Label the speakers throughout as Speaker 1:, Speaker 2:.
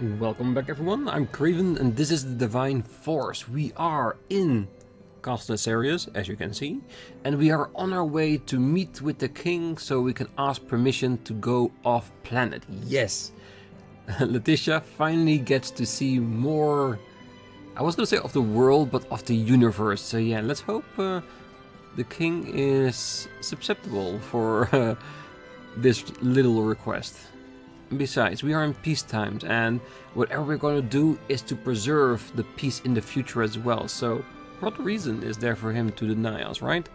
Speaker 1: Welcome back everyone, I'm Craven and this is the Divine Force. We are in Castle Aucerius, as you can see, and we are on our way to meet with the king so we can ask permission to go off planet. Yes! Laeticia finally gets to see more, I was gonna say of the world, but of the universe. So yeah, let's hope the king is susceptible for this little request. Besides, we are in peace times, and whatever we're going to do is to preserve the peace in the future as well. So, what reason is there for him to deny us, right?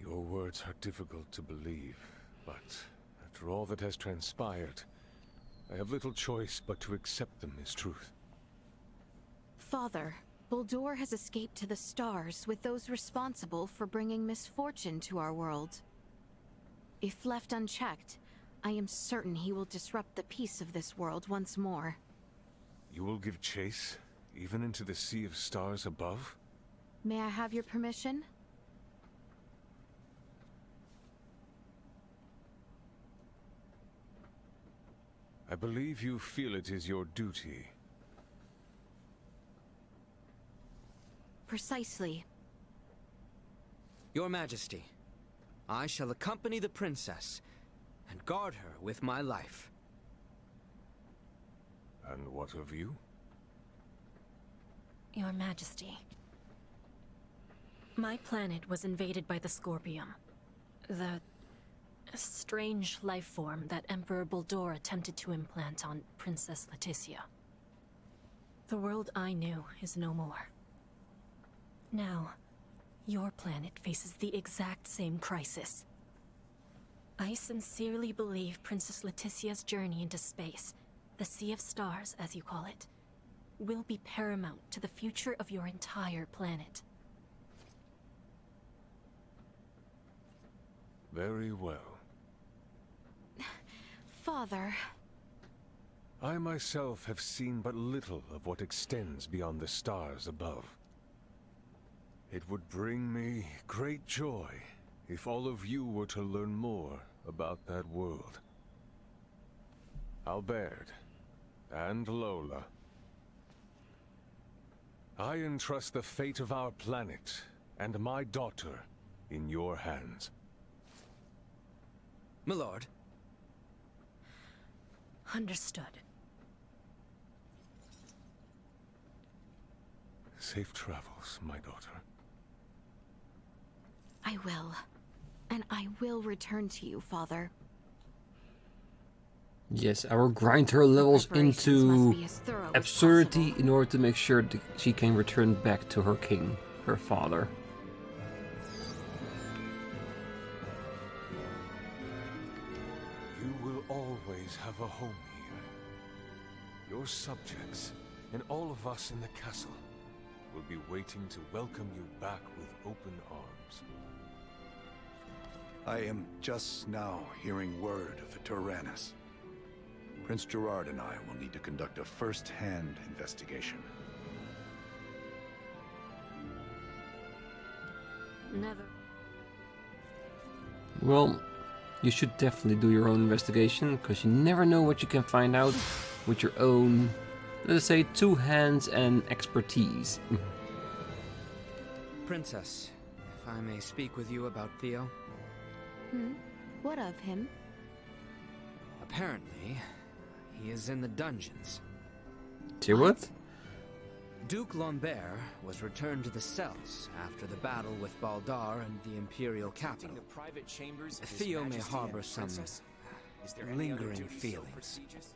Speaker 2: Your words are difficult to believe, but after all that has transpired, I have little choice but to accept them as truth.
Speaker 3: Father, Baldur has escaped to the stars with those responsible for bringing misfortune to our world. If left unchecked, I am certain he will disrupt the peace of this world once more.
Speaker 2: You will give chase, even into the sea of stars above?
Speaker 3: May I have your permission?
Speaker 2: I believe you feel it is your duty.
Speaker 3: Precisely.
Speaker 4: Your Majesty, I shall accompany the princess and guard her with my life.
Speaker 2: And what of you?
Speaker 5: Your Majesty, my planet was invaded by the Scorpium, the strange life form that Emperor Baldur attempted to implant on Princess Laeticia. The world I knew is no more. Now, your planet faces the exact same crisis. I sincerely believe Princess Laeticia's journey into space, the Sea of Stars as you call it, will be paramount to the future of your entire planet.
Speaker 2: Very well.
Speaker 3: Father.
Speaker 2: I myself have seen but little of what extends beyond the stars above. It would bring me great joy if all of you were to learn more about that world. Albaird and Lola, I entrust the fate of our planet and my daughter in your hands.
Speaker 4: My lord.
Speaker 5: Understood.
Speaker 2: Safe travels, my daughter.
Speaker 3: I will. And I will return to you, Father.
Speaker 1: Yes, I will grind her levels into absurdity in order to make sure that she can return back to her king, her father.
Speaker 2: You will always have a home here. Your subjects, and all of us in the castle, will be waiting to welcome you back with open arms.
Speaker 6: I am just now hearing word of the Tyrannus. Prince Gerard and I will need to conduct a first-hand investigation.
Speaker 5: Never.
Speaker 1: Well, you should definitely do your own investigation, because you never know what you can find out with your own, let us say, two hands and expertise.
Speaker 4: Princess, if I may speak with you about Theo.
Speaker 3: What of him?
Speaker 4: Apparently, he is in the dungeons.
Speaker 1: Say what?
Speaker 4: Duke Lombert was returned to the cells after the battle with Baldur and the Imperial capital.
Speaker 7: The private chambers of
Speaker 4: Theo
Speaker 7: His
Speaker 4: may
Speaker 7: Majesty
Speaker 4: harbor
Speaker 7: and
Speaker 4: some
Speaker 7: Princess. Is there any other
Speaker 4: lingering
Speaker 7: duties so
Speaker 4: feelings.
Speaker 7: prestigious?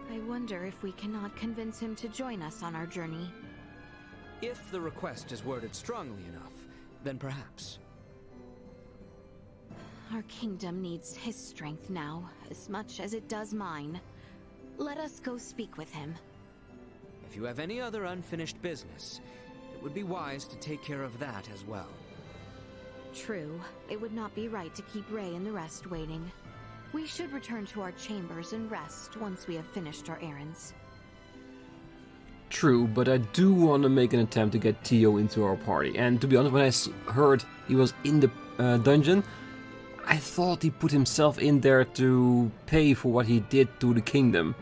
Speaker 3: I wonder if we cannot convince him to join us on our journey.
Speaker 4: If the request is worded strongly enough, then perhaps.
Speaker 3: Our kingdom needs his strength now, as much as it does mine. Let us go speak with him.
Speaker 4: If you have any other unfinished business, it would be wise to take care of that as well.
Speaker 3: True, it would not be right to keep Ray and the rest waiting. We should return to our chambers and rest once we have finished our errands.
Speaker 1: True, but I do want to make an attempt to get Theo into our party. And to be honest, when I heard he was in the dungeon, I thought he put himself in there to pay for what he did to the kingdom.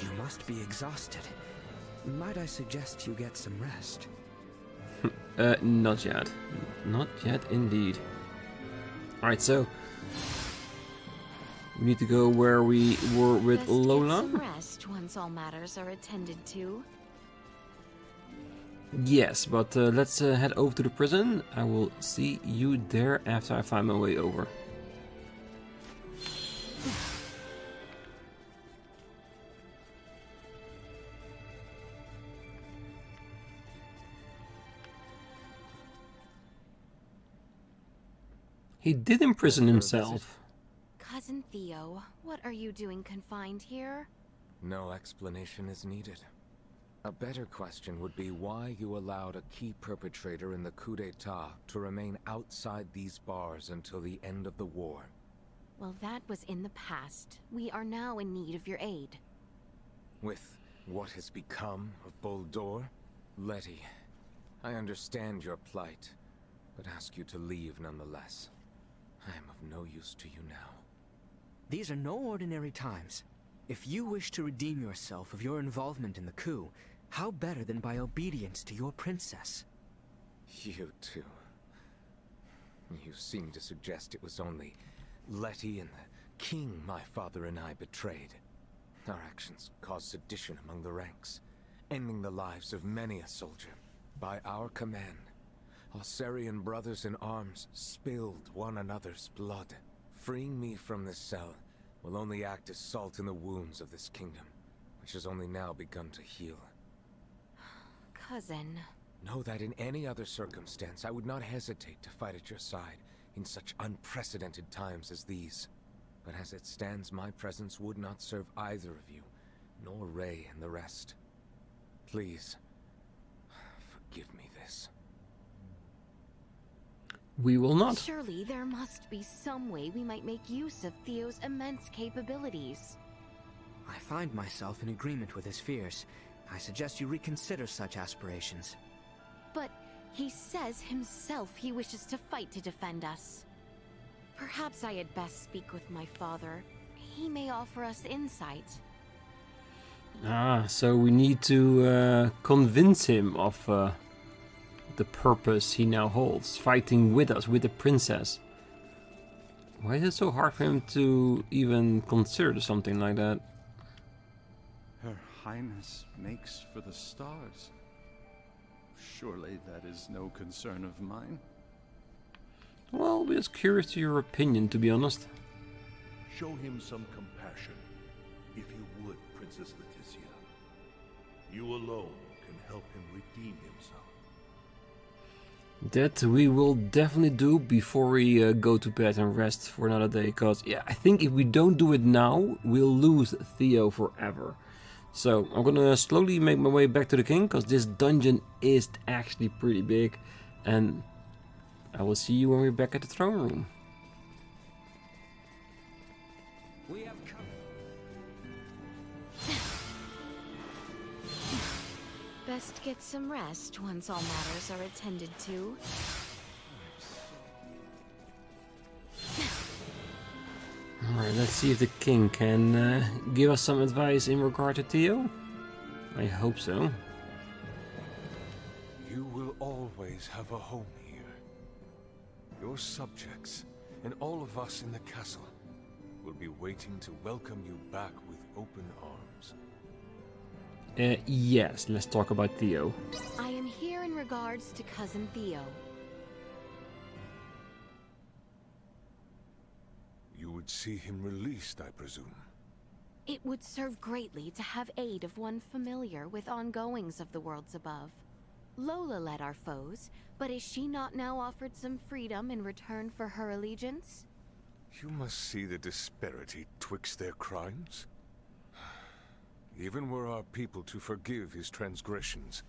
Speaker 4: You must be exhausted. Might I suggest you get some rest?
Speaker 1: Not yet. Not yet, indeed. Alright, so... we need to go where we were with
Speaker 3: Best
Speaker 1: Lola.
Speaker 3: get some rest once all matters are attended to.
Speaker 1: Yes, but let's head over to the prison. I will see you there after I find my way over. He did imprison himself.
Speaker 3: Cousin Theo, what are you doing confined here?
Speaker 7: No explanation is needed. A better question would be why you allowed a key perpetrator in the coup d'etat to remain outside these bars until the end of the war.
Speaker 3: Well, that was in the past. We are now in need of your aid.
Speaker 7: With what has become of Boldor? Letty, I understand your plight, but ask you to leave nonetheless. I am of no use to you now.
Speaker 4: These are no ordinary times. If you wish to redeem yourself of your involvement in the coup, how better than by obedience to your princess?
Speaker 7: You too. You seem to suggest it was only Letty and the king my father and I betrayed. Our actions caused sedition among the ranks, ending the lives of many a soldier. By our command, Aucerian brothers in arms spilled one another's blood. Freeing me from this cell will only act as salt in the wounds of this kingdom, which has only now begun to heal.
Speaker 3: Cousin.
Speaker 7: Know that in any other circumstance, I would not hesitate to fight at your side in such unprecedented times as these. But as it stands, my presence would not serve either of you, nor Ray and the rest. Please, forgive me this.
Speaker 1: We will not.
Speaker 3: Surely there must be some way we might make use of Theo's immense capabilities.
Speaker 4: I find myself in agreement with his fears. I suggest you reconsider such aspirations.
Speaker 3: But he says himself he wishes to fight to defend us. Perhaps I had best speak with my father. He may offer us insight.
Speaker 1: Ah, so we need to convince him of the purpose he now holds, fighting with us, with the princess. Why is it so hard for him to even consider something like that?
Speaker 8: Her Highness makes for the stars. Surely that is no concern of mine.
Speaker 1: Well, we're just curious to your opinion, to be honest.
Speaker 9: Show him some compassion, if you would, Princess Laeticia. You alone can help him redeem himself.
Speaker 1: That we will definitely do before we go to bed and rest for another day. Because, yeah, I think if we don't do it now, we'll lose Theo forever. So, I'm gonna slowly make my way back to the king, because this dungeon is actually pretty big. And I will see you when we're back at the throne room.
Speaker 4: We have come.
Speaker 3: Best get some rest once all matters are attended to.
Speaker 1: Alright, let's see if the king can give us some advice in regard to Theo. I hope so.
Speaker 2: You will always have a home here. Your subjects, and all of us in the castle, will be waiting to welcome you back with open arms.
Speaker 1: Yes, let's talk about Theo.
Speaker 3: I am here in regards to Cousin Theo.
Speaker 2: You would see him released, I presume.
Speaker 3: It would serve greatly to have aid of one familiar with ongoings of the worlds above. Lola led our foes, but is she not now offered some freedom in return for her allegiance?
Speaker 2: You must see the disparity twixt their crimes. Even were our people to forgive his transgressions,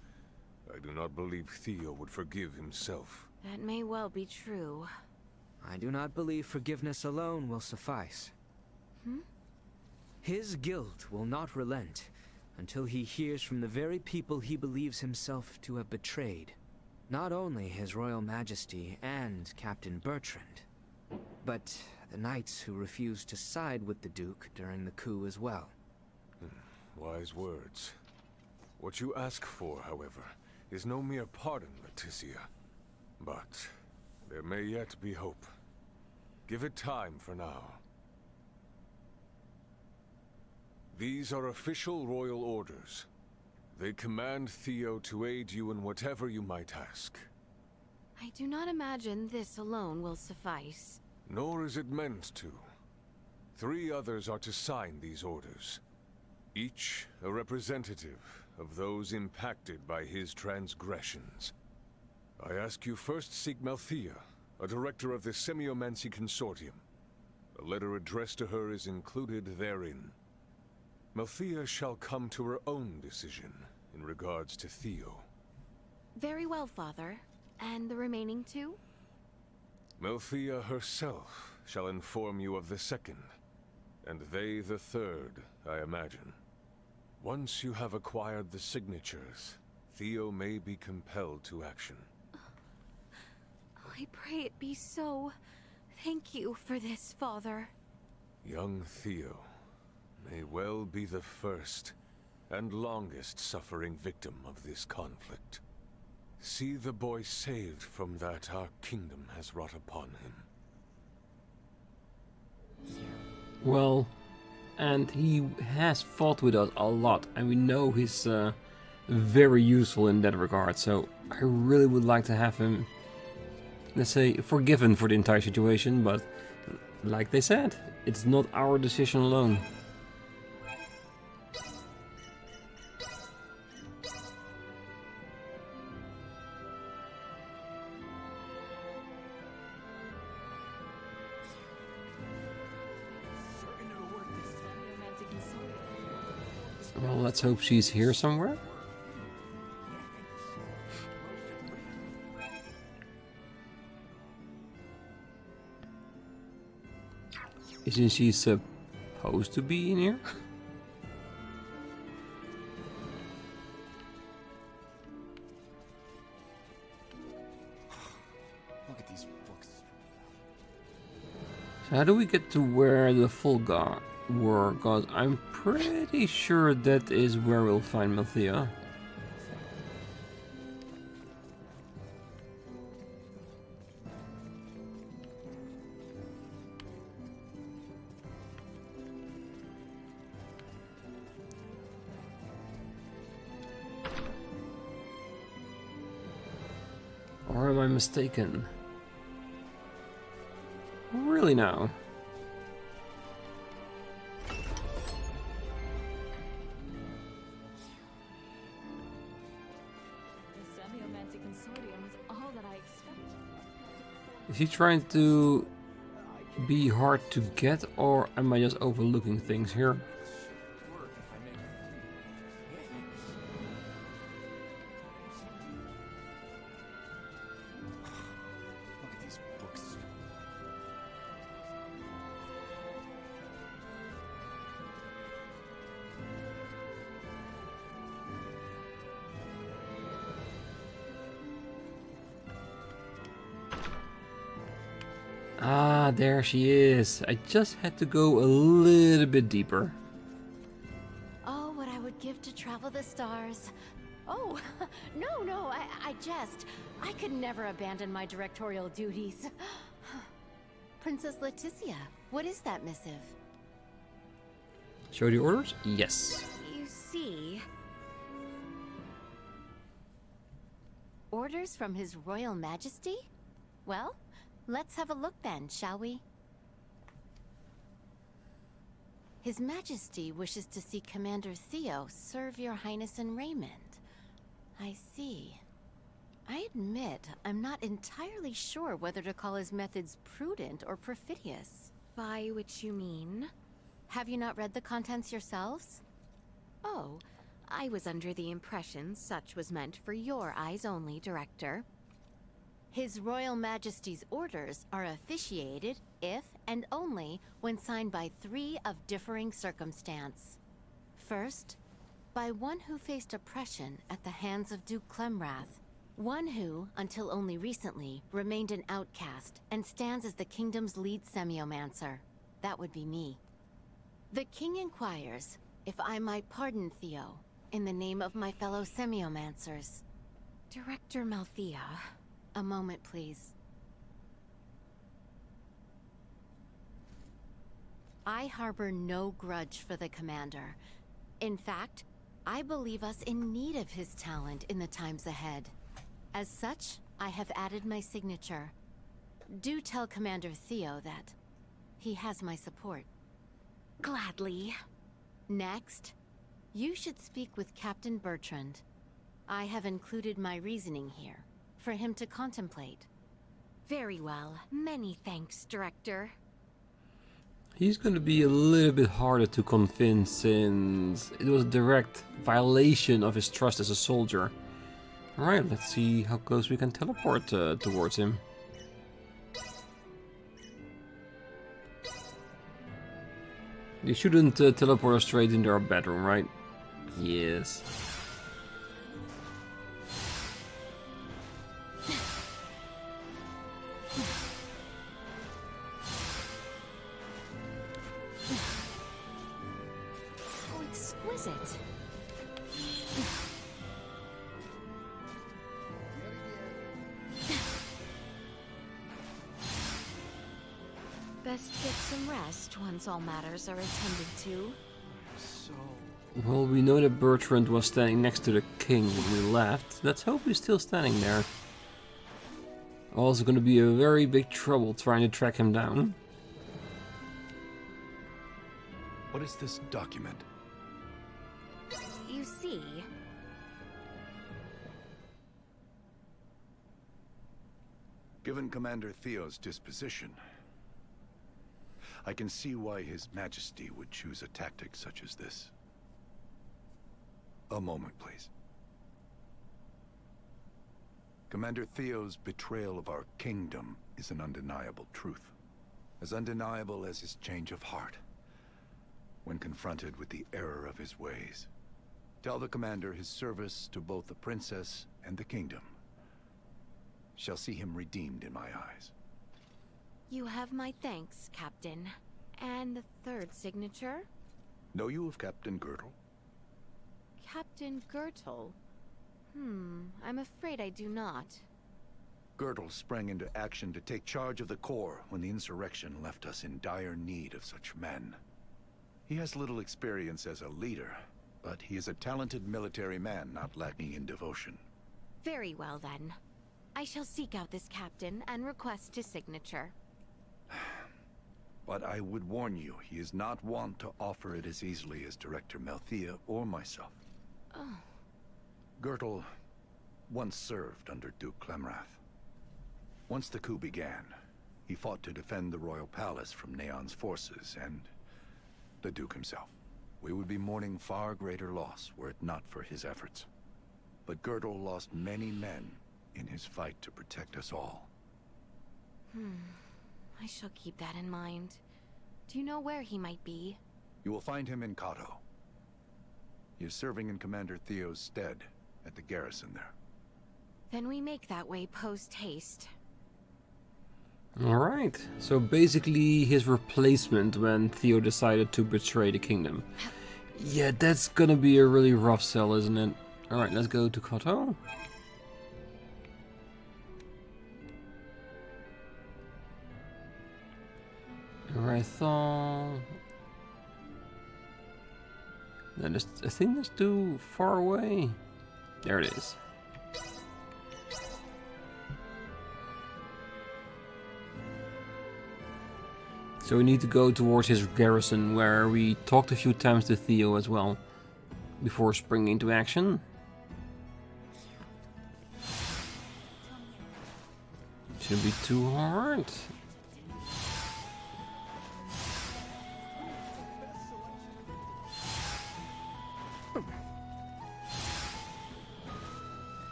Speaker 2: I do not believe Theo would forgive himself.
Speaker 3: That may well be true.
Speaker 4: I do not believe forgiveness alone will suffice. His guilt will not relent, until he hears from the very people he believes himself to have betrayed. Not only His Royal Majesty and Captain Bertrand, but the knights who refused to side with the Duke during the coup as well.
Speaker 2: Wise words. What you ask for, however, is no mere pardon, Laeticia. But there may yet be hope. Give it time for now. These are official royal orders. They command Theo to aid you in whatever you might ask.
Speaker 3: I do not imagine this alone will suffice.
Speaker 2: Nor is it meant to. 3 others are to sign these orders. Each a representative of those impacted by his transgressions. I ask you first seek Malthea, a director of the Semiomancy Consortium. A letter addressed to her is included therein. Malthea shall come to her own decision in regards to Theo.
Speaker 3: Very well, Father. And the remaining 2?
Speaker 2: Malthea herself shall inform you of the second, and they the third, I imagine. Once you have acquired the signatures, Theo may be compelled to action.
Speaker 3: I pray it be so. Thank you for this, Father.
Speaker 2: Young Theo may well be the first and longest suffering victim of this conflict. See the boy saved from that our kingdom has wrought upon him.
Speaker 1: Well, and he has fought with us a lot, and we know he's very useful in that regard, so I really would like to have him, let's say, forgiven for the entire situation, but like they said, it's not our decision alone. Well, let's hope she's here somewhere. Isn't she supposed to be in here?
Speaker 8: Look at these books.
Speaker 1: So how do we get to where the Fulgar were? Because I'm pretty sure that is where we'll find Malthea. Or am I mistaken? Really now? Is he trying to be hard to get, or am I just overlooking things here?
Speaker 8: Look at these books.
Speaker 1: Ah, there she is. I just had to go a little bit deeper.
Speaker 3: Oh, what I would give to travel the stars. Oh, no, I jest. I could never abandon my directorial duties. Princess Laeticia, what is that missive?
Speaker 1: Show the orders? Yes.
Speaker 3: You see... Orders from His Royal Majesty? Well, let's have a look then, shall we? His Majesty wishes to see Commander Theo serve Your Highness and Raymond. I see. I admit, I'm not entirely sure whether to call his methods prudent or perfidious. By which you mean? Have you not read the contents yourselves? Oh, I was under the impression such was meant for your eyes only, Director. His Royal Majesty's orders are officiated if and only when signed by 3 of differing circumstance. First, By one who faced oppression at the hands of Duke Clemrath. One who, until only recently, remained an outcast and stands as the kingdom's lead semiomancer. That would be me. The king inquires if I might pardon Theo, in the name of my fellow semiomancers. Director Malthea, a moment please. I harbor no grudge for the commander. In fact, I believe us in need of his talent in the times ahead. As such, I have added my signature. Do tell Commander Theo that he has my support. Gladly. Next, you should speak with Captain Bertrand. I have included my reasoning here, for him to contemplate. Very well. Many thanks, Director.
Speaker 1: He's going to be a little bit harder to convince since it was a direct violation of his trust as a soldier. Alright, let's see how close we can teleport towards him. You shouldn't teleport us straight into our bedroom, right? Yes.
Speaker 3: How exquisite. Best get some rest once all matters are attended to.
Speaker 8: So...
Speaker 1: Well, we know that Bertrand was standing next to the king when we left. Let's hope he's still standing there. Also gonna be a very big trouble trying to track him down.
Speaker 6: What is this document?
Speaker 3: You see...
Speaker 6: Given Commander Theo's disposition, I can see why His Majesty would choose a tactic such as this. A moment, please. Commander Theo's betrayal of our kingdom is an undeniable truth. As undeniable as his change of heart when confronted with the error of his ways. Tell the commander his service to both the princess and the kingdom shall see him redeemed in my eyes.
Speaker 3: You have my thanks, Captain. And the third signature?
Speaker 6: Know you of Captain Girdle?
Speaker 3: Captain Girdle? I'm afraid I do not.
Speaker 6: Girdle sprang into action to take charge of the Corps when the insurrection left us in dire need of such men. He has little experience as a leader, but he is a talented military man not lacking in devotion.
Speaker 3: Very well then. I shall seek out this captain and request his signature.
Speaker 6: But I would warn you, he is not wont to offer it as easily as Director Malthea or myself.
Speaker 3: Oh.
Speaker 6: Girdle once served under Duke Clemrath. Once the coup began, he fought to defend the royal palace from Neon's forces and the Duke himself. We would be mourning far greater loss were it not for his efforts. But Girdle lost many men in his fight to protect us all.
Speaker 3: I shall keep that in mind. Do you know where he might be?
Speaker 6: You will find him in Kato. He is serving in Commander Theo's stead at the garrison there.
Speaker 3: Then we make that way post-haste.
Speaker 1: Alright, so basically his replacement when Theo decided to betray the kingdom. Yeah, that's gonna be a really rough sell, isn't it? Alright, let's go to Kato. Wreathed. Then I think that's too far away. There it is. So we need to go towards his garrison, where we talked a few times to Theo as well, before springing into action. Shouldn't be too hard.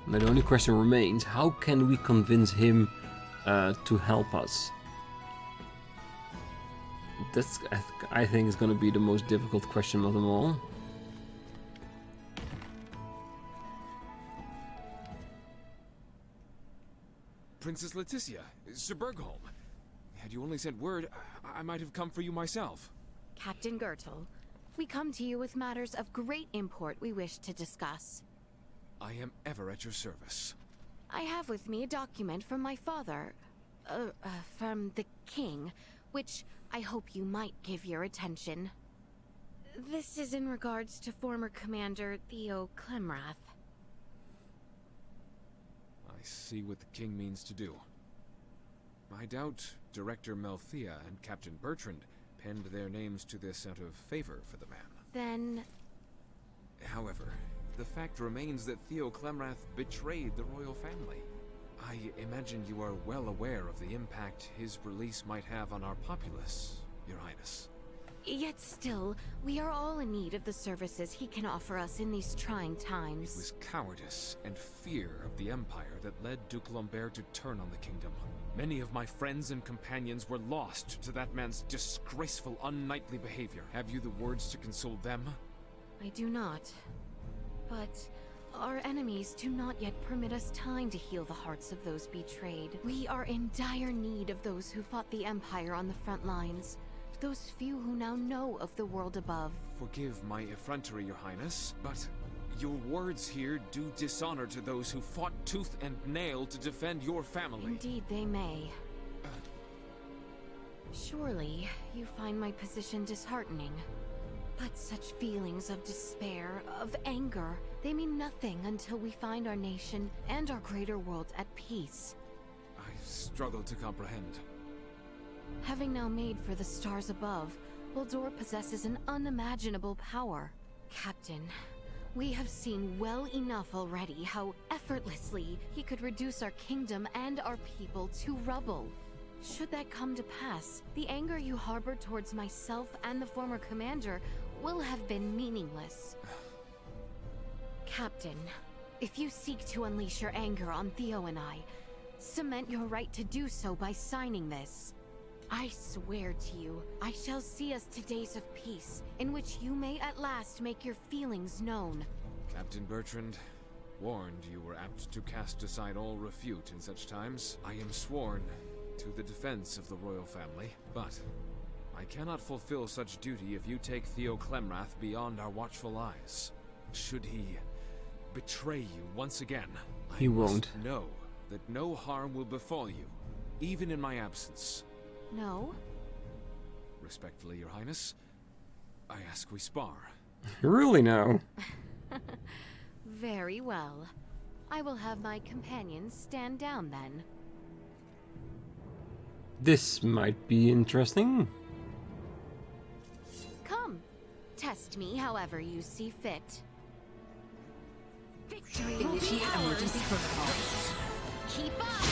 Speaker 1: Now the only question remains, how can we convince him to help us? That's, I think, is going to be the most difficult question of them all.
Speaker 10: Princess Laeticia, Sir Bergholm. Had you only sent word, I might have come for you myself.
Speaker 3: Captain Gertel, we come to you with matters of great import we wish to discuss.
Speaker 10: I am ever at your service.
Speaker 3: I have with me a document from my father, from the king, which I hope you might give your attention. This is in regards to former Commander Theo Clemrath.
Speaker 10: I see what the king means to do. I doubt Director Melthea and Captain Bertrand penned their names to this out of favor for the man.
Speaker 3: Then...
Speaker 10: However, the fact remains that Theo Clemrath betrayed the royal family. I imagine you are well aware of the impact his release might have on our populace, Your Highness.
Speaker 3: Yet still, we are all in need of the services he can offer us in these trying times.
Speaker 10: It was cowardice and fear of the Empire that led Duke Albaird to turn on the kingdom. Many of my friends and companions were lost to that man's disgraceful, unknightly behavior. Have you the words to console them?
Speaker 3: I do not. But our enemies do not yet permit us time to heal the hearts of those betrayed. We are in dire need of those who fought the Empire on the front lines. Those few who now know of the world above.
Speaker 10: Forgive my effrontery, Your Highness, but your words here do dishonor to those who fought tooth and nail to defend your family.
Speaker 3: Indeed they may. Surely, you find my position disheartening. But such feelings of despair, of anger, they mean nothing until we find our nation and our greater world at peace.
Speaker 10: I struggle to comprehend.
Speaker 3: Having now made for the stars above, Baldur possesses an unimaginable power. Captain, we have seen well enough already how effortlessly he could reduce our kingdom and our people to rubble. Should that come to pass, the anger you harbor towards myself and the former commander will have been meaningless. Captain, if you seek to unleash your anger on Theo and I, cement your right to do so by signing this. I swear to you, I shall see us to days of peace, in which you may at last make your feelings known.
Speaker 10: Captain Bertrand, warned you were apt to cast aside all refute in such times. I am sworn to the defense of the royal family, but I cannot fulfill such duty if you take Theo Clemrath beyond our watchful eyes. Should he betray you once again,
Speaker 1: He won't.
Speaker 10: Know that no harm will befall you, even in my absence.
Speaker 3: No?
Speaker 10: Respectfully, Your Highness, I ask we spar.
Speaker 1: Really now?
Speaker 3: Very well. I will have my companions stand down then.
Speaker 1: This might be interesting.
Speaker 3: Come, test me however you see fit. Victory!
Speaker 11: Initiate emergency protocol.
Speaker 3: Keep up!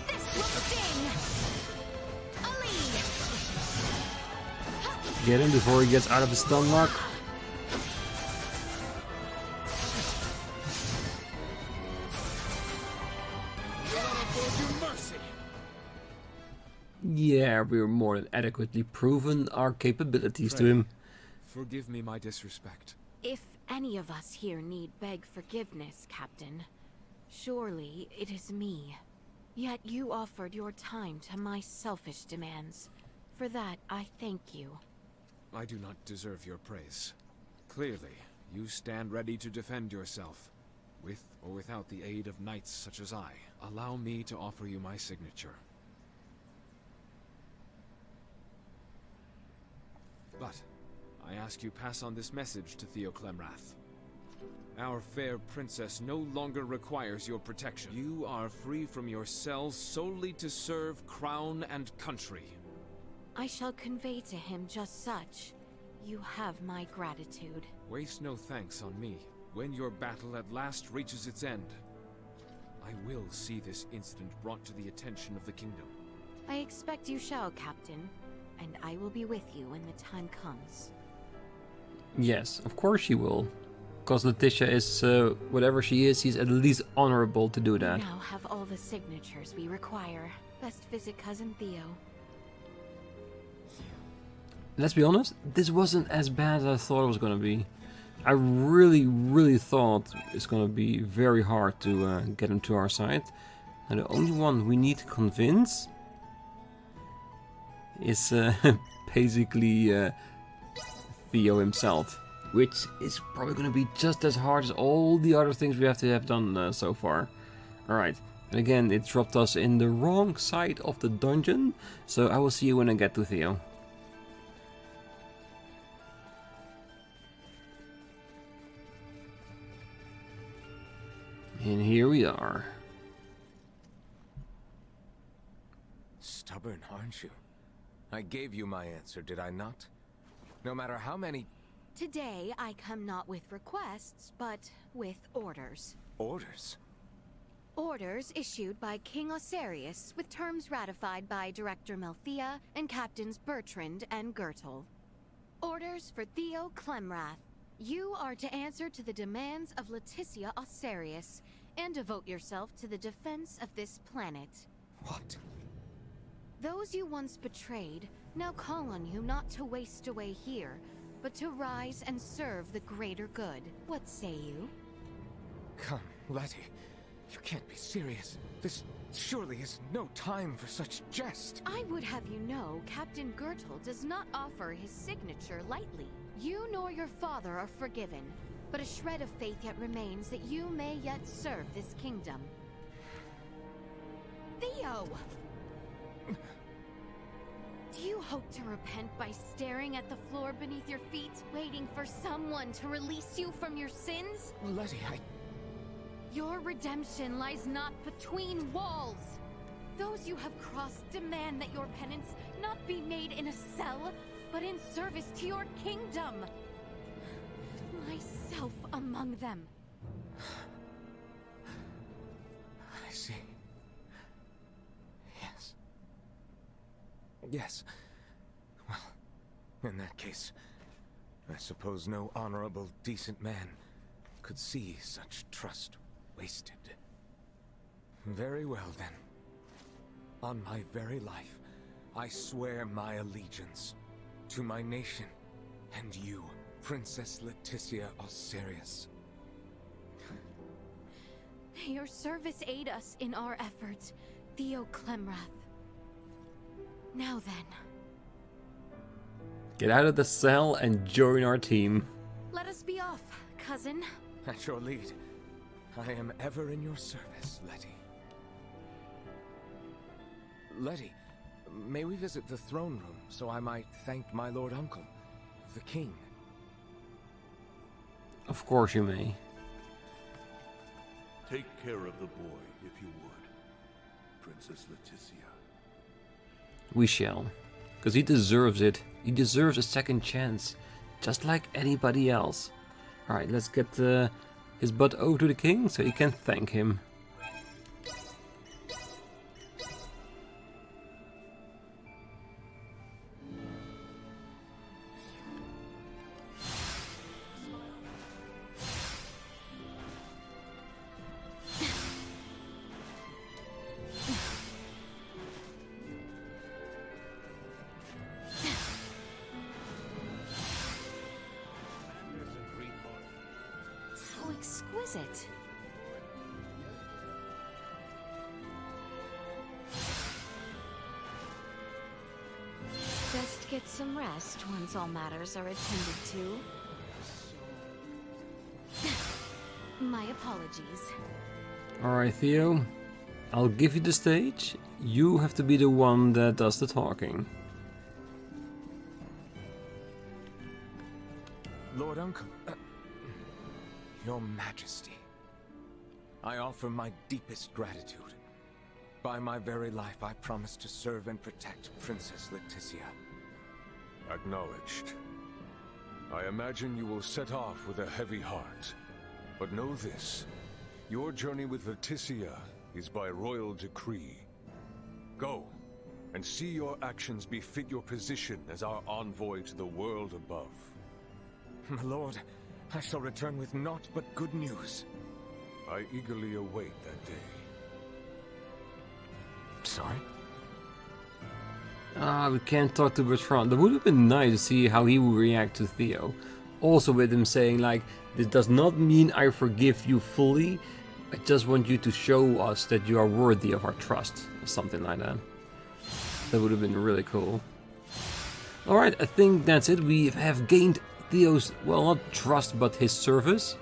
Speaker 3: This will sting! Ali!
Speaker 1: Get him before he gets out of his stun lock. Yeah, we're more than adequately proven our capabilities to him.
Speaker 10: Forgive me my disrespect.
Speaker 3: If any of us here need beg forgiveness, Captain, surely it is me. Yet you offered your time to my selfish demands. For that, I thank you.
Speaker 10: I do not deserve your praise. Clearly, you stand ready to defend yourself, with or without the aid of knights such as I. Allow me to offer you my signature. But I ask you pass on this message to Theo Clemrath. Our fair princess no longer requires your protection. You are free from your cells solely to serve crown and country.
Speaker 3: I shall convey to him just such. You have my gratitude.
Speaker 10: Waste no thanks on me. When your battle at last reaches its end, I will see this incident brought to the attention of the kingdom.
Speaker 3: I expect you shall, Captain, and I will be with you when the time comes.
Speaker 1: Yes, of course she will. Because Laeticia is, whatever she is, she's at least honorable to do that.
Speaker 3: We now have all the signatures we require. Best visit Cousin Theo.
Speaker 1: let's be honest, this wasn't as bad as I thought it was gonna be. I really thought it's gonna be very hard to get him to our side. And the only one we need to convince is basically Theo himself, which is probably gonna be just as hard as all the other things we have to have done so far. Alright, and again, it dropped us in the wrong side of the dungeon, so I will see you when I get to Theo. And here we are.
Speaker 7: Stubborn, aren't you? I gave you my answer, did I not? No matter how many...
Speaker 3: Today, I come not with requests, but with orders.
Speaker 7: Orders?
Speaker 3: Orders issued by King Aucerius, with terms ratified by Director Melthea and Captains Bertrand and Gertel. Orders for Theo Clemrath. You are to answer to the demands of Laeticia Aucerius, and devote yourself to the defense of this planet.
Speaker 7: What?
Speaker 3: Those you once betrayed now call on you not to waste away here, but to rise and serve the greater good. What say you?
Speaker 7: Come, Letty. You can't be serious. This surely is no time for such jest.
Speaker 3: I would have you know, Captain Gertel does not offer his signature lightly. You nor your father are forgiven, but a shred of faith yet remains that you may yet serve this kingdom. Theo! Do you hope to repent by staring at the floor beneath your feet, waiting for someone to release you from your sins?
Speaker 7: Well, Letty,
Speaker 3: Your redemption lies not between walls. Those you have crossed demand that your penance not be made in a cell, but in service to your kingdom. Myself among them.
Speaker 7: I see. Yes. Yes. Well, in that case, I suppose no honorable, decent man could see such trust wasted. Very well, then. On my very life, I swear my allegiance to my nation and you, Princess Laeticia Aucerius.
Speaker 3: May your service aid us in our efforts, Theo Clemrath. Now then.
Speaker 1: Get out of the cell and join our team.
Speaker 3: Let us be off, cousin.
Speaker 7: At your lead. I am ever in your service, Letty. Letty, may we visit the throne room so I might thank my lord uncle, the king?
Speaker 1: Of course you may.
Speaker 9: Take care of the boy, if you would, Princess Laeticia.
Speaker 1: We shall. Because he deserves it. He deserves a second chance. Just like anybody else. Alright, let's get his butt over to the king so he can thank him.
Speaker 3: How exquisite. Best get some rest once all matters are attended to. My apologies.
Speaker 1: Alright, Theo. I'll give you the stage. You have to be the one that does the talking.
Speaker 7: Lord Uncle, Your Majesty, I offer my deepest gratitude. By my very life, I promise to serve and protect Princess Laeticia.
Speaker 2: Acknowledged. I imagine you will set off with a heavy heart. But know this, your journey with Laeticia is by royal decree. Go, and see your actions befit your position as our envoy to the world above.
Speaker 7: My lord, I shall return with naught but good news.
Speaker 2: I eagerly await that day.
Speaker 7: Sorry?
Speaker 1: We can't talk to Bertrand. That would have been nice to see how he would react to Theo. Also with him saying like, this does not mean I forgive you fully. I just want you to show us that you are worthy of our trust. Or something like that. That would have been really cool. Alright, I think that's it. We have gained Theo's, well, not trust, but his service.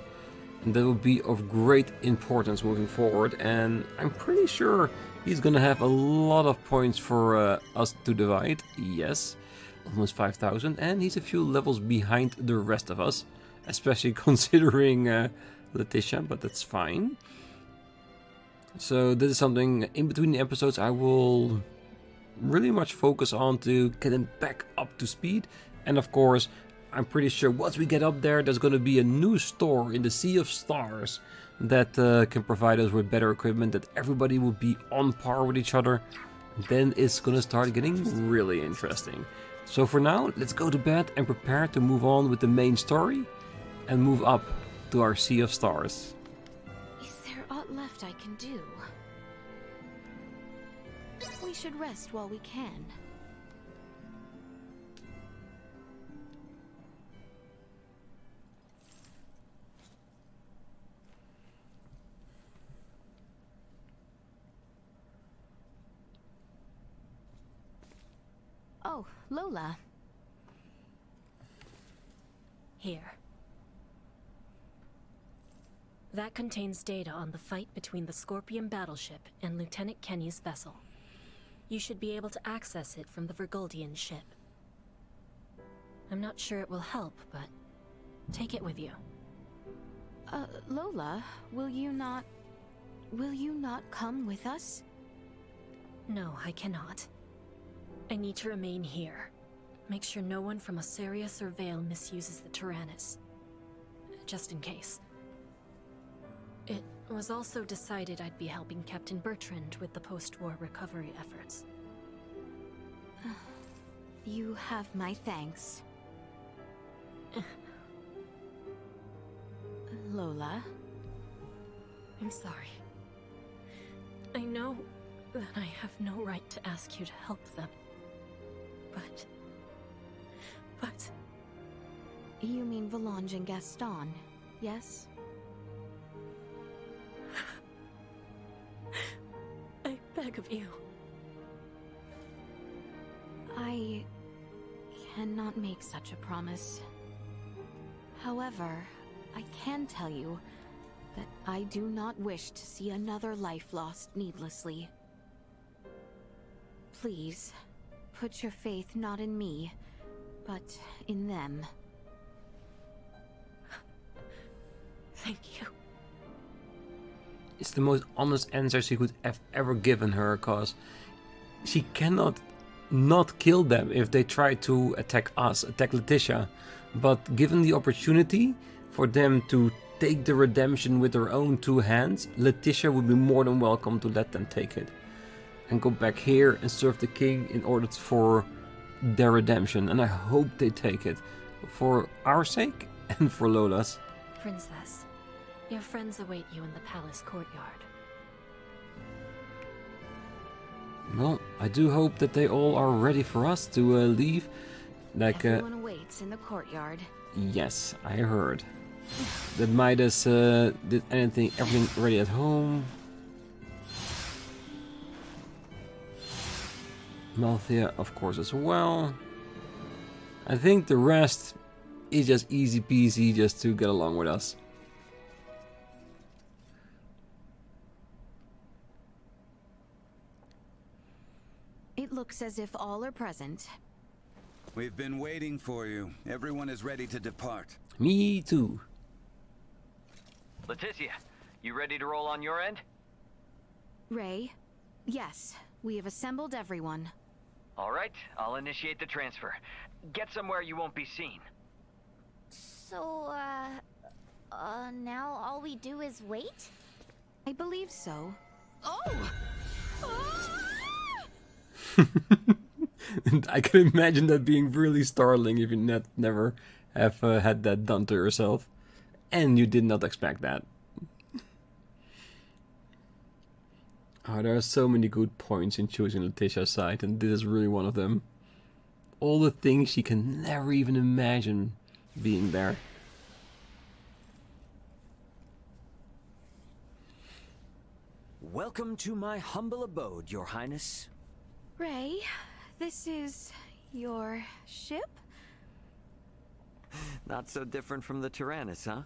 Speaker 1: And that will be of great importance moving forward. And I'm pretty sure he's gonna have a lot of points for us to divide. Yes, almost 5,000. And he's a few levels behind the rest of us. Especially considering Laeticia, but that's fine. So this is something in between the episodes I will really much focus on to get him back up to speed. And of course, I'm pretty sure once we get up there, there's going to be a new store in the Sea of Stars that can provide us with better equipment, that everybody will be on par with each other. Then it's going to start getting really interesting. So for now, let's go to bed and prepare to move on with the main story and move up to our Sea of Stars.
Speaker 3: Is there aught left I can do? We should rest while we can. Oh, Lola.
Speaker 5: Here. That contains data on the fight between the Scorpion battleship and Lieutenant Kenny's vessel. You should be able to access it from the Vergoldian ship. I'm not sure it will help, but take it with you.
Speaker 3: Lola, will you not come with us?
Speaker 5: No, I cannot. I need to remain here. Make sure no one from Aucerius or Vey'l misuses the Tyrannus. Just in case. It was also decided I'd be helping Captain Bertrand with the post-war recovery efforts.
Speaker 3: You have my thanks. Lola?
Speaker 5: I'm sorry. I know that I have no right to ask you to help them. But...
Speaker 3: You mean Volange and Gaston, yes?
Speaker 5: I beg of you.
Speaker 3: I cannot make such a promise. However, I can tell you that I do not wish to see another life lost needlessly. Please, put your faith not in me, but in them.
Speaker 5: Thank you.
Speaker 1: It's the most honest answer she could have ever given her, cause she cannot not kill them if they try to attack us, attack Laeticia. But given the opportunity for them to take the redemption with their own two hands, Laeticia would be more than welcome to let them take it. And go back here and serve the king in order for their redemption. And I hope they take it. For our sake and for Lola's.
Speaker 5: Princess, your friends await you in the palace courtyard.
Speaker 1: Well, I do hope that they all are ready for us to leave. Like,
Speaker 3: everyone awaits in the courtyard.
Speaker 1: Yes, I heard. That Midas did everything ready at home. Malthea, of course, as well. I think the rest is just easy peasy just to get along with us.
Speaker 3: It looks as if all are present.
Speaker 12: We've been waiting for you. Everyone is ready to depart.
Speaker 1: Me too.
Speaker 13: Laeticia, you ready to roll on your end?
Speaker 3: Ray? Yes, we have assembled everyone.
Speaker 13: All right, I'll initiate the transfer. Get somewhere you won't be seen.
Speaker 14: So, now all we do is wait?
Speaker 3: I believe so.
Speaker 14: Oh!
Speaker 1: I can imagine that being really startling if you never have had that done to yourself. And you did not expect that. Oh, there are so many good points in choosing Laeticia's side, and this is really one of them. All the things she can never even imagine being there.
Speaker 15: Welcome to my humble abode, Your Highness.
Speaker 3: Ray, this is your ship?
Speaker 15: Not so different from the Tyrannus, huh?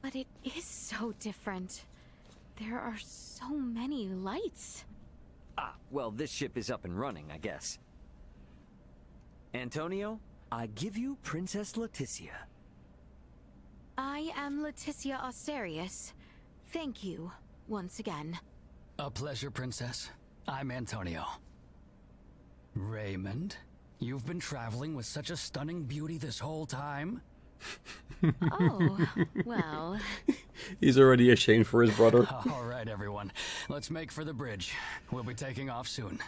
Speaker 3: But it is so different. There are so many lights.
Speaker 15: Ah, well, this ship is up and running, I guess. Antonio, I give you Princess Laeticia.
Speaker 3: I am Laeticia Aucerius. Thank you, once again.
Speaker 16: A pleasure, Princess. I'm Antonio. Raymond, you've been traveling with such a stunning beauty this whole time?
Speaker 3: Oh, well...
Speaker 1: He's already ashamed for his brother.
Speaker 16: All right, everyone. Let's make for the bridge. We'll be taking off soon.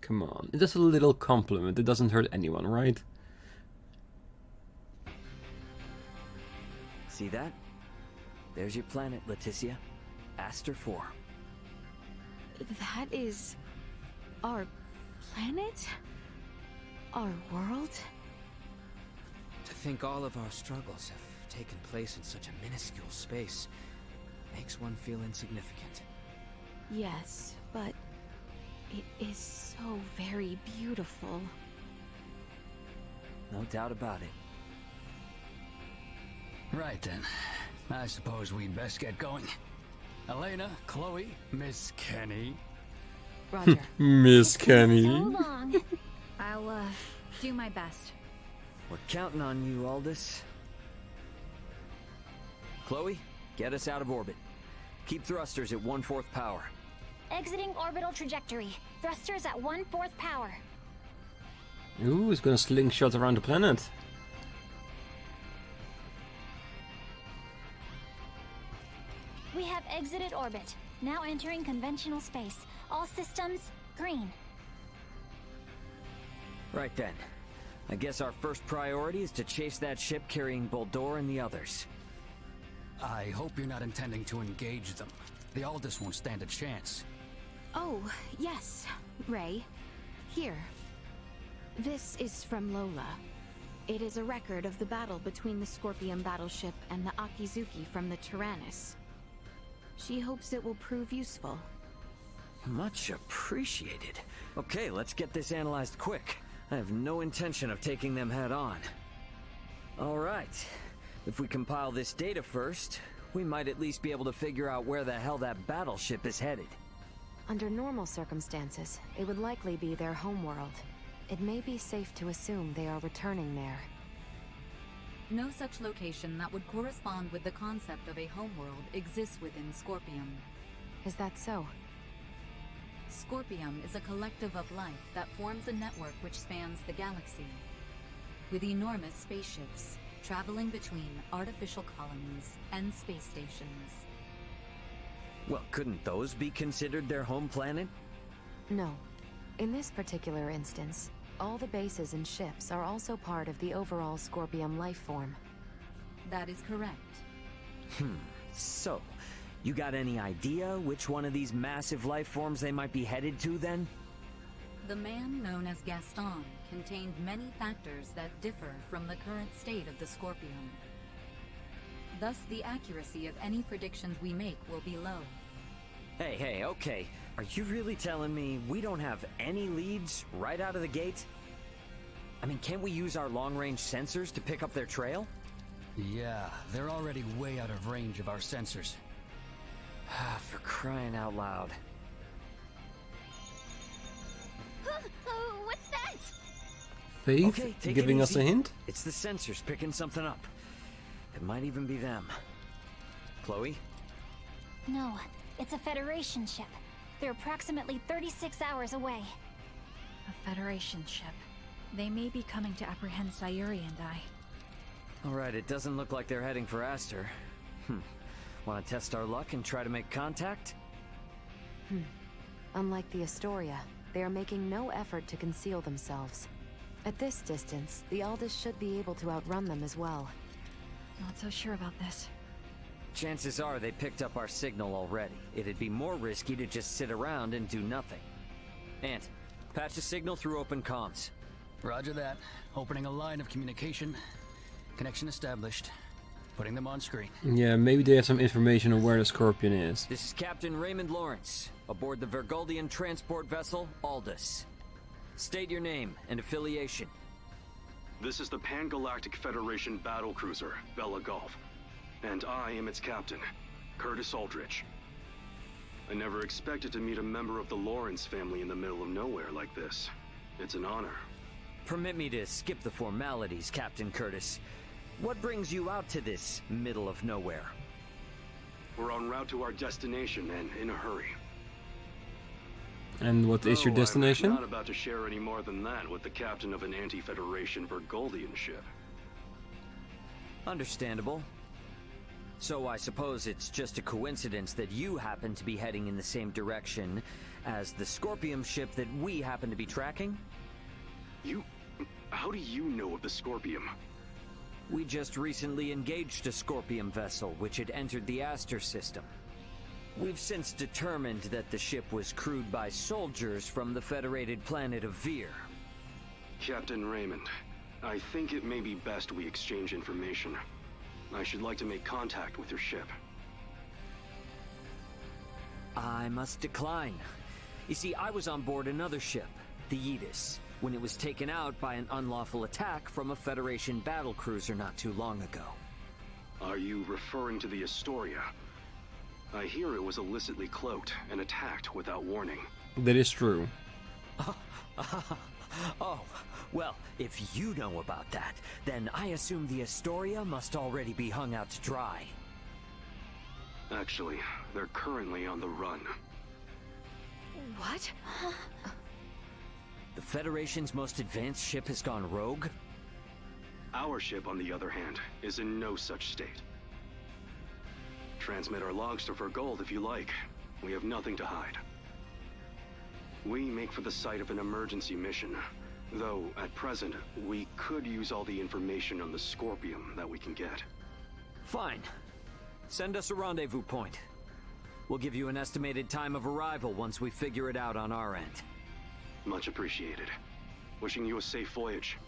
Speaker 1: Come on. It's just a little compliment. It doesn't hurt anyone, right?
Speaker 15: See that? There's your planet, Laeticia. Aster IV.
Speaker 3: That is... our planet? Our world?
Speaker 4: To think all of our struggles have taken place in such a minuscule space makes one feel insignificant.
Speaker 3: Yes, but it is so very beautiful.
Speaker 15: No doubt about it.
Speaker 16: Right then. I suppose we'd best get going. Elena, Chloe, Miss Kenny.
Speaker 11: Roger.
Speaker 1: Miss Kenny.
Speaker 11: So long. I'll, do my best.
Speaker 15: We're counting on you, Aldous. Chloe, get us out of orbit. Keep thrusters at 1/4 power.
Speaker 14: Exiting orbital trajectory. Thrusters at 1/4 power.
Speaker 1: Ooh, he's gonna slingshot around the planet.
Speaker 14: We have exited orbit. Now entering conventional space. All systems green.
Speaker 15: Right then. I guess our first priority is to chase that ship carrying Buldur and the others.
Speaker 16: I hope you're not intending to engage them. The Aldous won't stand a chance.
Speaker 3: Oh, yes, Ray. Here. This is from Lola. It is a record of the battle between the Scorpion battleship and the Akizuki from the Tyrannus. She hopes it will prove useful.
Speaker 15: Much appreciated. Okay, let's get this analyzed quick. I have no intention of taking them head on. All right. If we compile this data first, we might at least be able to figure out where the hell that battleship is headed.
Speaker 17: Under normal circumstances, it would likely be their homeworld. It may be safe to assume they are returning there.
Speaker 11: No such location that would correspond with the concept of a homeworld exists within Scorpium.
Speaker 17: Is that so?
Speaker 11: Scorpium is a collective of life that forms a network which spans the galaxy, with enormous spaceships traveling between artificial colonies and space stations.
Speaker 15: Well, couldn't those be considered their home planet?
Speaker 17: No. In this particular instance, all the bases and ships are also part of the overall Scorpium life form.
Speaker 11: That is correct.
Speaker 15: So, you got any idea which one of these massive life forms they might be headed to, then?
Speaker 11: The man known as Gaston contained many factors that differ from the current state of the Scorpium. Thus, the accuracy of any predictions we make will be low.
Speaker 15: Hey, okay. Are you really telling me we don't have any leads right out of the gate? I mean, can't we use our long-range sensors to pick up their trail?
Speaker 16: Yeah, they're already way out of range of our sensors.
Speaker 15: For crying out loud.
Speaker 14: What's that?
Speaker 1: Faith
Speaker 15: Okay, take
Speaker 1: giving
Speaker 15: it
Speaker 1: us a
Speaker 15: easy.
Speaker 1: hint?
Speaker 15: It's the sensors picking something up. It might even be them. Chloe?
Speaker 14: No, it's a Federation ship. They're approximately 36 hours away.
Speaker 18: A Federation ship. They may be coming to apprehend Sayuri and I.
Speaker 15: Alright, it doesn't look like they're heading for Aster. Want to test our luck and try to make contact?
Speaker 17: Unlike the Astoria, they are making no effort to conceal themselves. At this distance, the Aldous should be able to outrun them as well.
Speaker 18: Not so sure about this.
Speaker 15: Chances are they picked up our signal already. It'd be more risky to just sit around and do nothing. Ant, patch a signal through open comms.
Speaker 16: Roger that. Opening a line of communication. Connection established. Putting them on screen.
Speaker 1: Yeah, maybe they have some information on where the Scorpion is.
Speaker 15: This is Captain Raymond Lawrence, aboard the Vergoldian transport vessel Aldous. State your name and affiliation.
Speaker 19: This is the Pangalactic Federation battlecruiser, Vey'l Empire, and I am its captain, Curtis Aldrich. I never expected to meet a member of the Lawrence family in the middle of nowhere like this. It's an honor.
Speaker 15: Permit me to skip the formalities, Captain Curtis. What brings you out to this middle of nowhere?
Speaker 19: We're en route to our destination and in a hurry.
Speaker 1: And what is your destination?
Speaker 19: I'm not about to share any more than that with the captain of an anti-Federation Vergoldian ship.
Speaker 15: Understandable. So I suppose it's just a coincidence that you happen to be heading in the same direction as the Scorpion ship that we happen to be tracking?
Speaker 19: How do you know of the Scorpion?
Speaker 15: We just recently engaged a Scorpion vessel which had entered the Aster system. We've since determined that the ship was crewed by soldiers from the federated planet of Vey'l.
Speaker 19: Captain Raymond, I think it may be best we exchange information. I should like to make contact with your ship.
Speaker 15: I must decline. You see, I was on board another ship, the Aegis, when it was taken out by an unlawful attack from a Federation battlecruiser not too long ago.
Speaker 19: Are you referring to the Astoria? I hear it was illicitly cloaked and attacked without warning.
Speaker 1: That is true.
Speaker 15: Oh, well, if you know about that, then I assume the Astoria must already be hung out to dry.
Speaker 19: Actually, they're currently on the run.
Speaker 18: What?
Speaker 15: The Federation's most advanced ship has gone rogue?
Speaker 19: Our ship, on the other hand, is in no such state. Transmit our logs to Vergold if you like. We have nothing to hide. We make for the site of an emergency mission, though at present, we could use all the information on the Scorpion that we can get.
Speaker 15: Fine. Send us a rendezvous point. We'll give you an estimated time of arrival once we figure it out on our end.
Speaker 19: Much appreciated. Wishing you a safe voyage.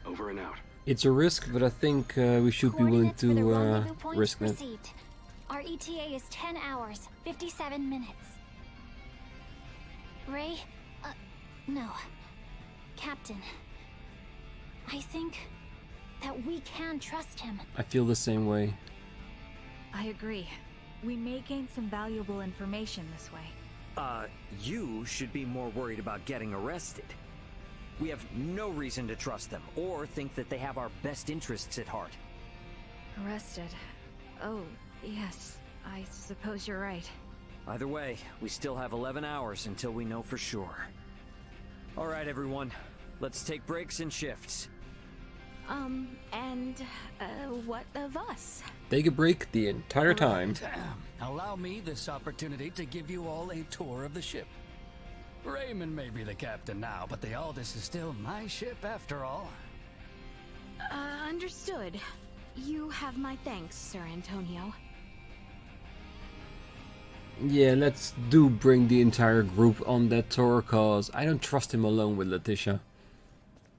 Speaker 19: Over and out.
Speaker 1: It's a risk, but I think we should be willing to risk it.
Speaker 14: Our ETA is 10 hours, 57 minutes. Ray? No. Captain. I think that we can trust him.
Speaker 1: I feel the same way.
Speaker 18: I agree. We may gain some valuable information this way.
Speaker 15: You should be more worried about getting arrested. We have no reason to trust them, or think that they have our best interests at heart.
Speaker 18: Arrested? Oh, yes. I suppose you're right.
Speaker 15: Either way, we still have 11 hours until we know for sure. Alright, everyone. Let's take breaks and shifts.
Speaker 3: What of us?
Speaker 1: Take a break the entire time.
Speaker 16: Allow me this opportunity to give you all a tour of the ship. Raymond may be the captain now, but the Aldous is still my ship after all.
Speaker 3: Understood. You have my thanks, Sir Antonio.
Speaker 1: Yeah, let's do bring the entire group on that tour, cause I don't trust him alone with Laeticia.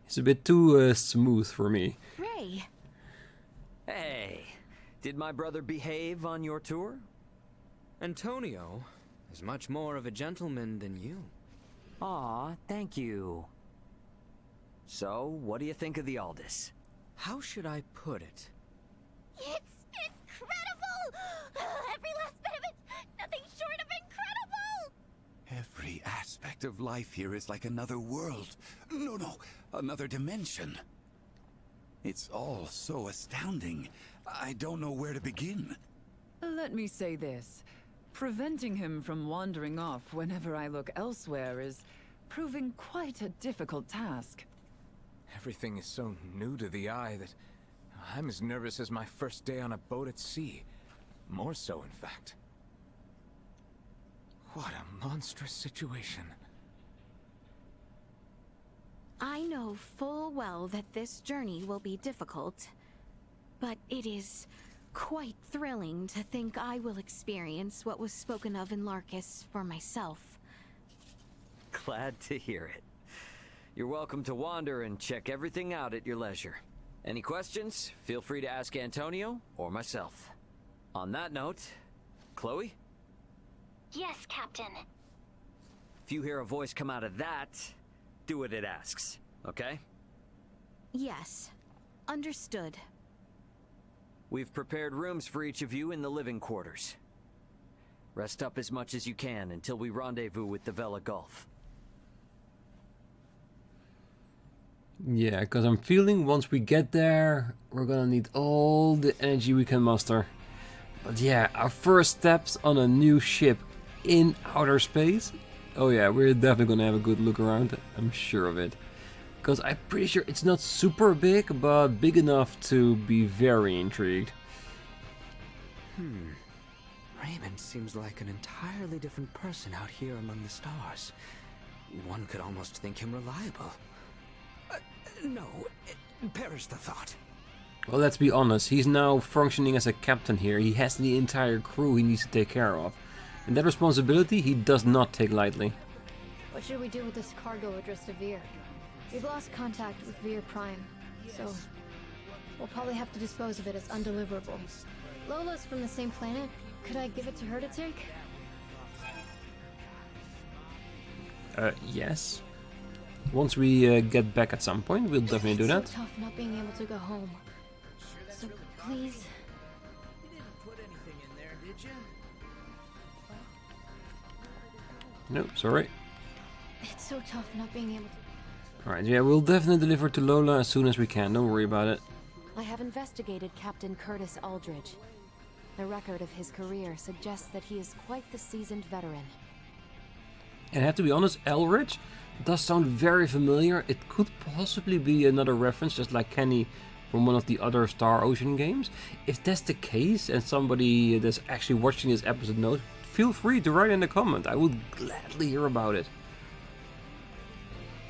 Speaker 1: He's a bit too smooth for me.
Speaker 3: Ray!
Speaker 15: Hey, did my brother behave on your tour?
Speaker 4: Antonio is much more of a gentleman than you.
Speaker 15: Aw, thank you. So, what do you think of the Aldous?
Speaker 4: How should I put it?
Speaker 14: It's incredible! Every last bit of it! Nothing short of incredible!
Speaker 12: Every aspect of life here is like another world. No, another dimension. It's all so astounding. I don't know where to begin.
Speaker 20: Let me say this. Preventing him from wandering off whenever I look elsewhere is proving quite a difficult task.
Speaker 7: Everything is so new to the eye that I'm as nervous as my first day on a boat at sea. More so, in fact. What a monstrous situation.
Speaker 3: I know full well that this journey will be difficult, but it is quite thrilling to think I will experience what was spoken of in Larkus for myself.
Speaker 15: Glad to hear it. You're welcome to wander and check everything out at your leisure. Any questions? Feel free to ask Antonio or myself. On that note, Chloe?
Speaker 14: Yes, Captain.
Speaker 15: If you hear a voice come out of that, do what it asks, okay?
Speaker 3: Yes. Understood.
Speaker 15: We've prepared rooms for each of you in the living quarters. Rest up as much as you can until we rendezvous with the Vey'l Gulf.
Speaker 1: Yeah, because I'm feeling once we get there, we're gonna need all the energy we can muster. But yeah, our first steps on a new ship in outer space. Oh yeah, we're definitely gonna have a good look around. I'm sure of it. Because I'm pretty sure it's not super big, but big enough to be very intrigued.
Speaker 4: Raymond seems like an entirely different person out here among the stars. One could almost think him reliable. No, perish the thought.
Speaker 1: Well, let's be honest, he's now functioning as a captain here. He has the entire crew he needs to take care of. And that responsibility he does not take lightly.
Speaker 21: What should we do with this cargo addressed to Vir? We've lost contact with Vir Prime, so we'll probably have to dispose of it as undeliverable. Lola's from the same planet. Could I give it to her to take?
Speaker 1: Yes. Once we get back at some point, we'll definitely do that.
Speaker 21: It's so tough not being able to go home. So please.
Speaker 4: You didn't put anything in there, did you?
Speaker 1: No, sorry.
Speaker 21: It's so tough not being able to.
Speaker 1: Alright, yeah, we'll definitely deliver to Lola as soon as we can. Don't worry about it.
Speaker 17: I have investigated Captain Curtis Aldridge. The record of his career suggests that he is quite the seasoned veteran.
Speaker 1: And I have to be honest, Elridge does sound very familiar. It could possibly be another reference, just like Kenny from one of the other Star Ocean games. If that's the case, and somebody that's actually watching this episode knows, feel free to write in the comment. I would gladly hear about it.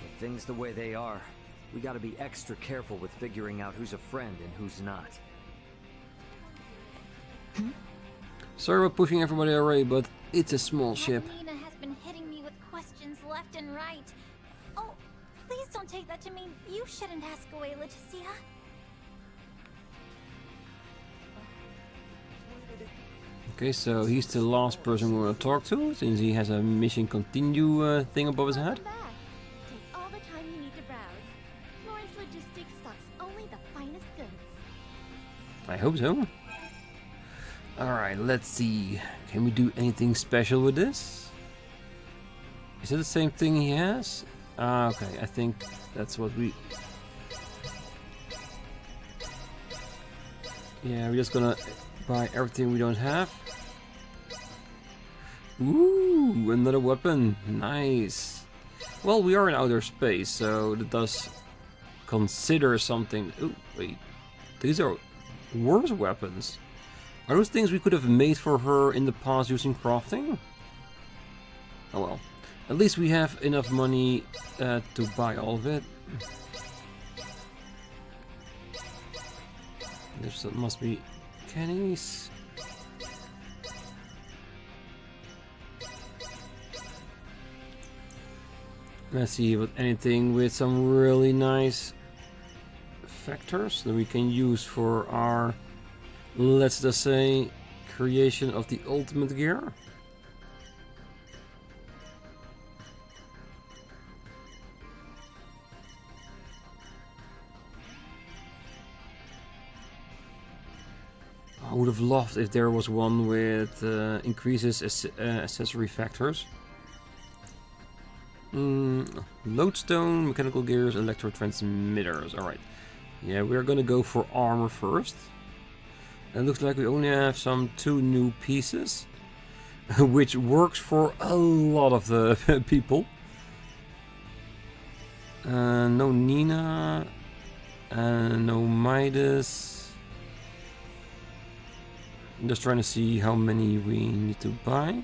Speaker 15: With things the way they are, we gotta be extra careful with figuring out who's a friend and who's not.
Speaker 1: Sorry about pushing everybody away, but it's a small ship.
Speaker 14: Nina has been hitting me with questions left and right. Oh, please don't take that to mean you shouldn't ask away, Laeticia.
Speaker 1: Okay, so he's the last person we want to talk to, since he has a mission continue thing above his head.
Speaker 14: Take all the time you need to browse. Lawrence Logistics stocks only the finest goods.
Speaker 1: I hope so. Alright, let's see. Can we do anything special with this? Is it the same thing he has? Okay, I think that's what we... Yeah, we're just gonna buy everything we don't have. Ooh, another weapon. Nice. Well, we are in outer space, so that does consider something. Oh, wait. These are worse weapons. Are those things we could have made for her in the past using crafting? Oh well. At least we have enough money to buy all of it. This must be Kenny's. Let's see, but anything with some really nice factors that we can use for our, let's just say, creation of the ultimate gear. I would have loved if there was one with increases accessory factors. Lodestone, mechanical gears, electro-transmitters. Alright. Yeah, we're gonna go for armor first. It looks like we only have some 2 new pieces. Which works for a lot of the people. No Nina. No Midas. I'm just trying to see how many we need to buy.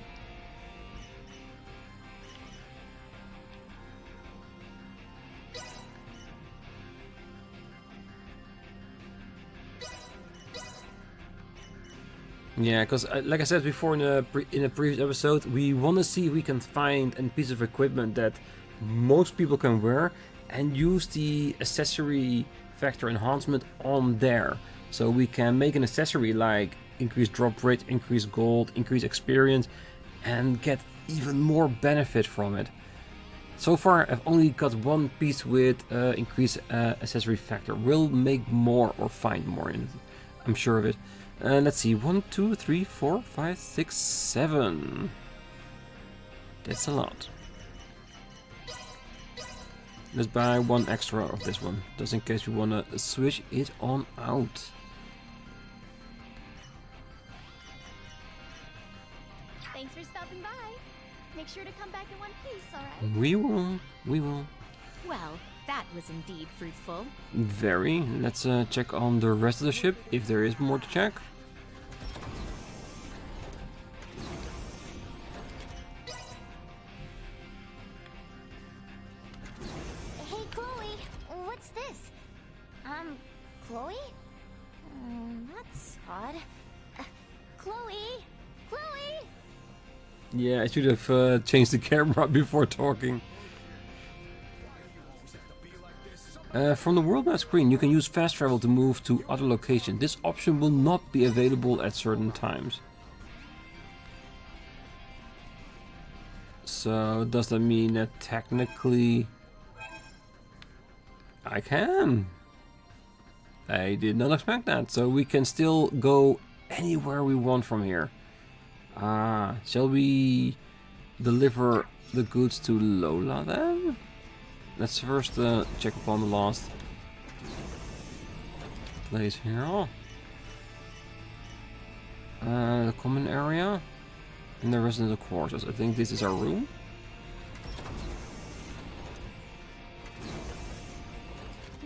Speaker 1: Yeah, because like I said before in a previous episode, we want to see if we can find a piece of equipment that most people can wear and use the accessory factor enhancement on there. So we can make an accessory like increased drop rate, increased gold, increased experience, and get even more benefit from it. So far I've only got one piece with increased accessory factor. We'll make more or find more in it. I'm sure of it. Let's see, 1, 2, 3, 4, 5, 6, 7. That's a lot. Let's buy one extra of this one, just in case we want to switch it on out.
Speaker 14: Thanks for stopping by. Make sure to come back in one piece, alright?
Speaker 1: We will, we will.
Speaker 3: Well, that was indeed fruitful.
Speaker 1: Very. Let's check on the rest of the ship, if there is more to check.
Speaker 14: Hey, Chloe, what's this? Chloe? That's odd. Chloe? Chloe?
Speaker 1: Yeah, I should have changed the camera before talking. From the world map screen, you can use fast travel to move to other locations. This option will not be available at certain times. So, does that mean that technically I can? I did not expect that. So we can still go anywhere we want from here. Shall we deliver the goods to Lola then? Let's first check upon the last place here. The common area and the resident quarters. I think this is our room.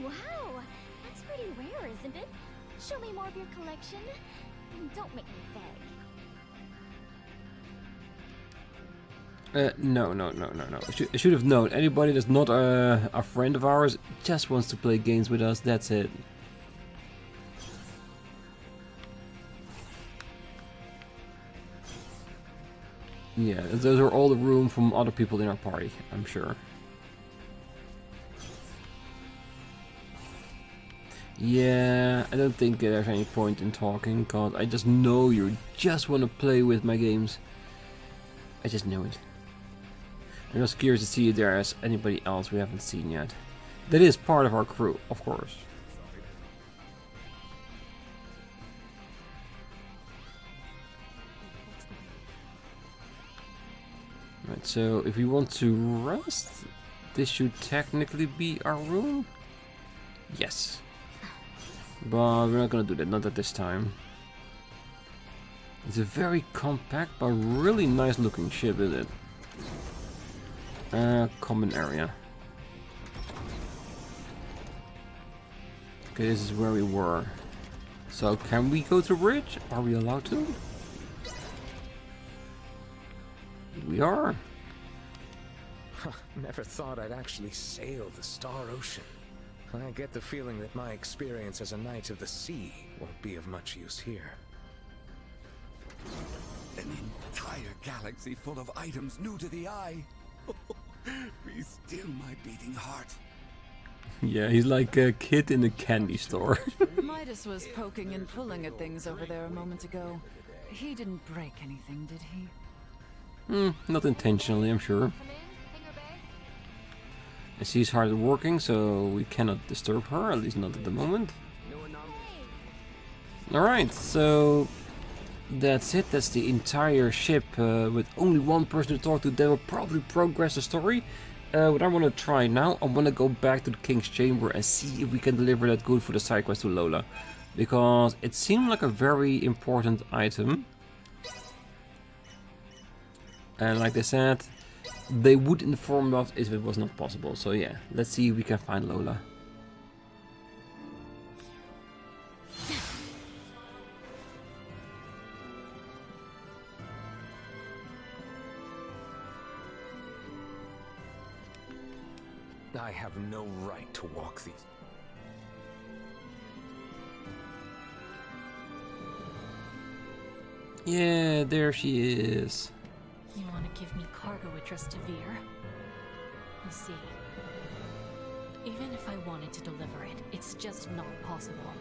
Speaker 14: Wow, that's pretty rare, isn't it? Show me more of your collection. And don't make me beg.
Speaker 1: No. I should have known. Anybody that's not a friend of ours just wants to play games with us. That's it. Yeah, those are all the room from other people in our party, I'm sure. Yeah, I don't think there's any point in talking, because I just know you just want to play with my games. I just know it. I'm just curious to see if there's anybody else we haven't seen yet. That is part of our crew, of course. Right, so if we want to rest, this should technically be our room. Yes. But we're not gonna do that, not at this time. It's a very compact but really nice looking ship, isn't it? Common area. Okay, this is where we were. So can we go to the bridge? Are we allowed to? We are.
Speaker 7: Never thought I'd actually sail the Star Ocean. I get the feeling that my experience as a Knight of the Sea won't be of much use here.
Speaker 12: An entire galaxy full of items new to the eye. Be still my beating heart.
Speaker 1: Yeah, he's like a kid in a candy store.
Speaker 20: Midas was poking and pulling at things over there a moment ago. He didn't break anything, did he?
Speaker 1: Not intentionally, I'm sure. And she's hard working, so we cannot disturb her, at least not at the moment. Alright, so that's it. That's the entire ship with only one person to talk to. That will probably progress the story. What I want to try now, I want to go back to the King's Chamber and see if we can deliver that good for the side quest to Lola. Because it seemed like a very important item. And like they said, they would inform us if it was not possible. So yeah, let's see if we can find Lola.
Speaker 7: I have no right to walk these.
Speaker 1: Yeah, there she is.
Speaker 5: You want to give me cargo address to Vey'l? I see. Even if I wanted to deliver it, it's just not possible.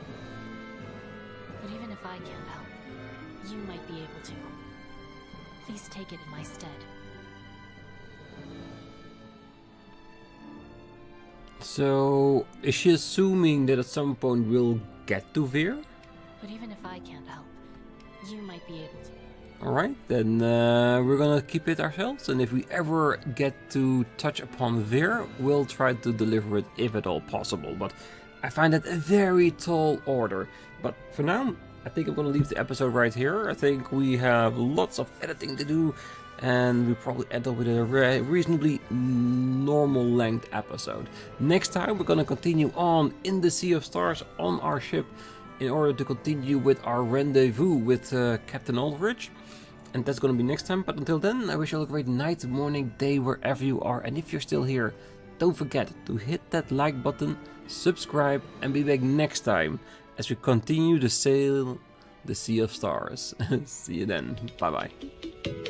Speaker 5: But even if I can't help, you might be able to. Please take it in my stead.
Speaker 1: So, is she assuming that at some point we'll get to Vey'l?
Speaker 5: But even if I can't help, you might be able to.
Speaker 1: Alright, then we're gonna keep it ourselves, and if we ever get to touch upon Vey'l, we'll try to deliver it if at all possible. But I find that a very tall order. But for now, I think I'm gonna leave the episode right here. I think we have lots of editing to do, and we probably end up with a reasonably normal length episode. Next time we're gonna continue on in the Sea of Stars on our ship in order to continue with our rendezvous with Captain Aldrich. And that's gonna be next time, but until then, I wish you all a great night, morning, day, wherever you are. And if you're still here, don't forget to hit that like button, subscribe, and be back next time as we continue to sail the Sea of Stars. See you then. Bye bye.